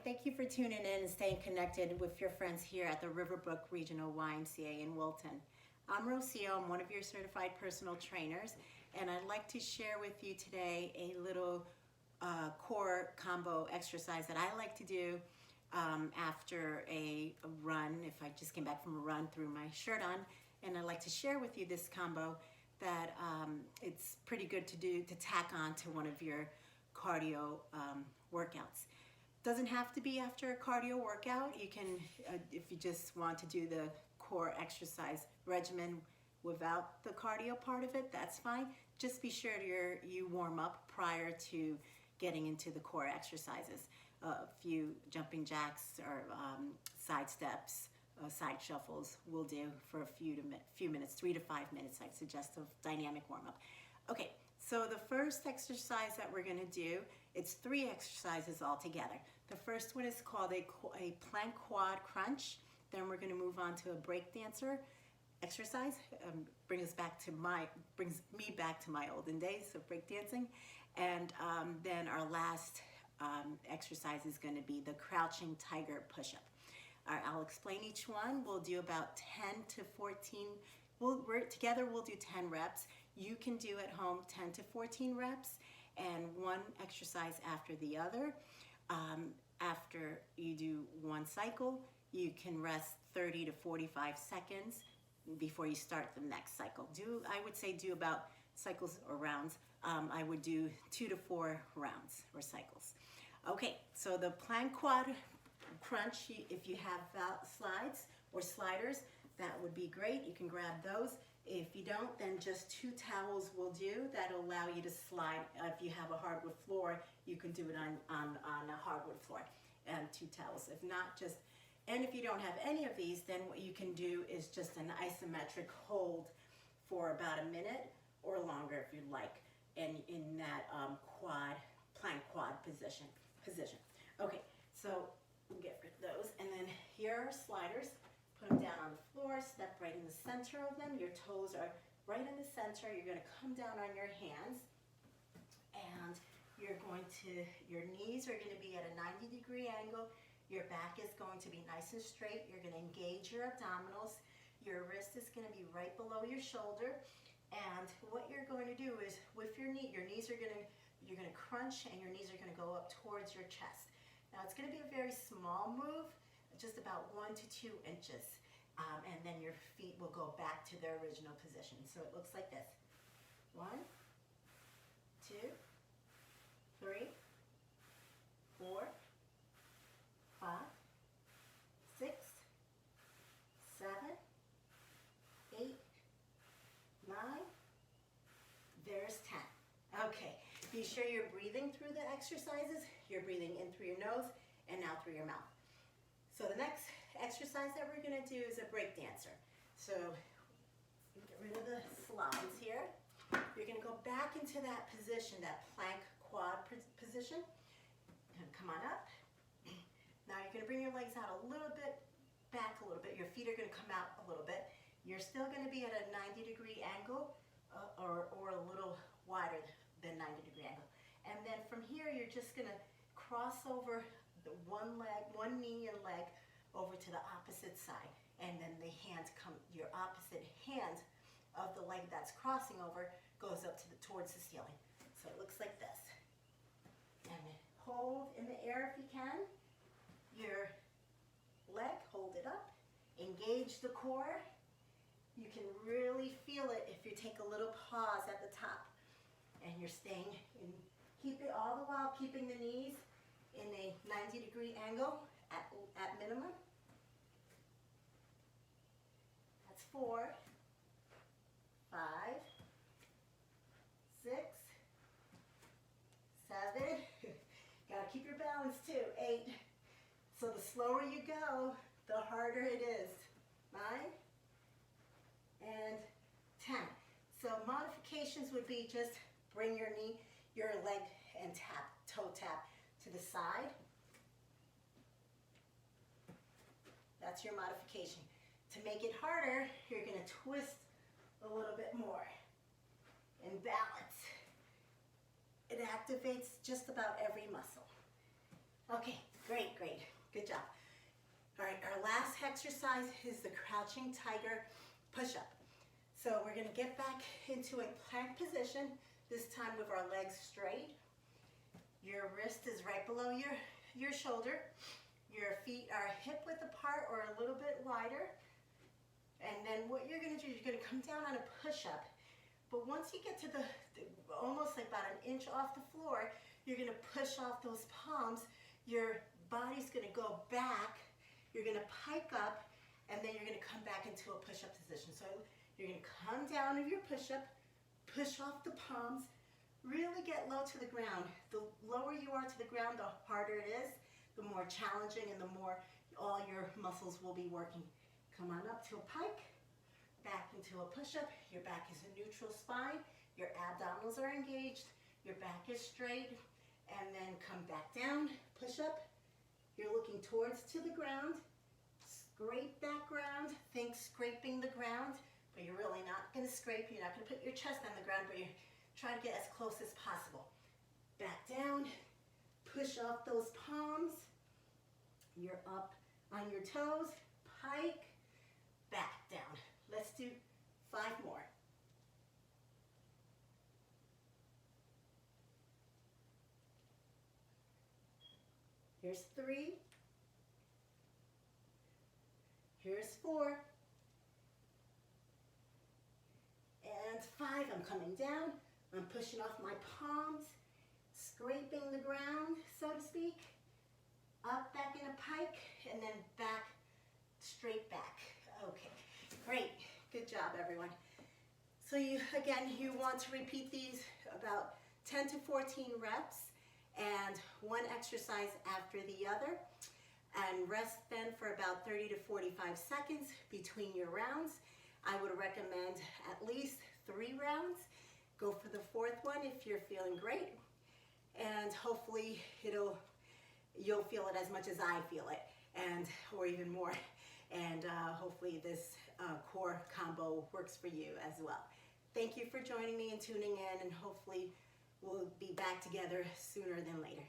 thank you for tuning in and staying connected with your friends here at the Riverbrook Regional YMCA in Wilton. I'm Rocio, I'm one of your certified personal trainers, and I'd like to share with you today a little core combo exercise that I like to do after a run, if I just came back from a run, threw my shirt on, and I'd like to share with you this combo that it's pretty good to do, to tack on to one of your cardio workouts. Doesn't have to be after a cardio workout. You can, if you just want to do the core exercise regimen without the cardio part of it, that's fine. Just be sure you warm up prior to getting into the core exercises. A few jumping jacks or side steps, side shuffles will do for a few minutes, 3 to 5 minutes. I suggest a dynamic warm up. Okay, so the first exercise that we're going to do, it's 3 exercises all together. The first one is called a plank quad crunch. Then we're going to move on to a break dancer exercise. Brings me back to my olden days of breakdancing. And then our last exercise is going to be the crouching tiger push-up. I'll explain each one. We'll do about 10 to 14. Together we'll do 10 reps. You can do at home 10 to 14 reps and one exercise after the other. After you do one cycle, you can rest 30 to 45 seconds before you start the next cycle. I would say do about cycles or rounds. I would do 2 to 4 rounds or cycles. Okay, so the plank quad crunch, if you have slides or sliders, that would be great. You can grab those. If you don't, then just 2 towels will do. That'll allow you to slide. If you have a hardwood floor, you can do it on a hardwood floor. And 2 towels. If not, and if you don't have any of these, then what you can do is just an isometric hold for about a minute or longer if you'd like, and in that plank quad position. Okay, so we'll get rid of those. And then here are sliders. Put them down on the floor, step right in the center of them. Your toes are right in the center. You're going to come down on your hands, and your knees are going to be at a 90-degree angle. Your back is going to be nice and straight. You're going to engage your abdominals. Your wrist is going to be right below your shoulder. And what you're going to do is with your knees are going to, you're going to crunch, and your knees are going to go up towards your chest. Now it's going to be a very small move, just about 1 to 2 inches. And then your feet will go back to their original position. So it looks like this. 1, 2, 3, 4, 5, 6, 7, 8, 9. There's 10. Okay, be sure you're breathing through the exercises. You're breathing in through your nose and out through your mouth. So the next exercise that we're going to do is a break dancer. So get rid of the slides here. You're going to go back into that position, that plank quad position. And come on up. Now you're going to bring your legs out a little bit, back a little bit. Your feet are going to come out a little bit. You're still going to be at a 90-degree angle or a little wider than 90-degree angle. And then from here, you're just going to cross over the one knee and leg over to the opposite side. And then the hands your opposite hand of the leg that's crossing over goes up towards the ceiling. So it looks like this. And hold in the air if you can. Your leg, hold it up. Engage the core. You can really feel it if you take a little pause at the top. And you're staying in, keep it all the while keeping the knees in a 90-degree angle at minimum. That's 4, 5, 6, 7. Gotta keep your balance too. 8. So the slower you go, the harder it is. 9 and 10. So modifications would be just bring your leg and toe tap to the side. That's your modification. To make it harder, you're going to twist a little bit more and balance. It activates just about every muscle. Okay, Great, great. Good job. All right, our last exercise is the crouching tiger push-up. So we're gonna get back into a plank position, this time with our legs straight. Your wrist is right below your shoulder. Your feet are hip width apart or a little bit wider. And then what you're gonna do, you're gonna come down on a push-up. But once you get to the almost like about an inch off the floor, you're gonna push off those palms. Your body's gonna go back. You're gonna pike up, and then you're gonna come back into a push-up position. So you're gonna come down of your push-up, push off the palms, really get low to the ground. The lower you are to the ground, the harder it is, the more challenging and the more all your muscles will be working. Come on up to a pike, back into a push-up. Your back is a neutral spine. Your abdominals are engaged. Your back is straight. And then come back down, push up. You're looking towards to the ground. Scrape that ground. Think scraping the ground, but you're really not going to scrape. You're not going to put your chest on the ground, but you're trying to get as close as possible. Back down. Push off those palms. You're up on your toes. Pike. Back down. Let's do 5 more. Here's 3. Here's 4. And 5. I'm coming down. I'm pushing off my palms, scraping the ground, so to speak. Up, back in a pike, and then back, straight back. Okay, great. Good job, everyone. So you want to repeat these about 10 to 14 reps and one exercise after the other, and rest then for about 30 to 45 seconds between your rounds. I would recommend at least 3 rounds. Go for the 4th one if you're feeling great, and hopefully you'll feel it as much as I feel it, or even more. And hopefully this core combo works for you as well. Thank you for joining me and tuning in, and hopefully we'll be back together sooner than later.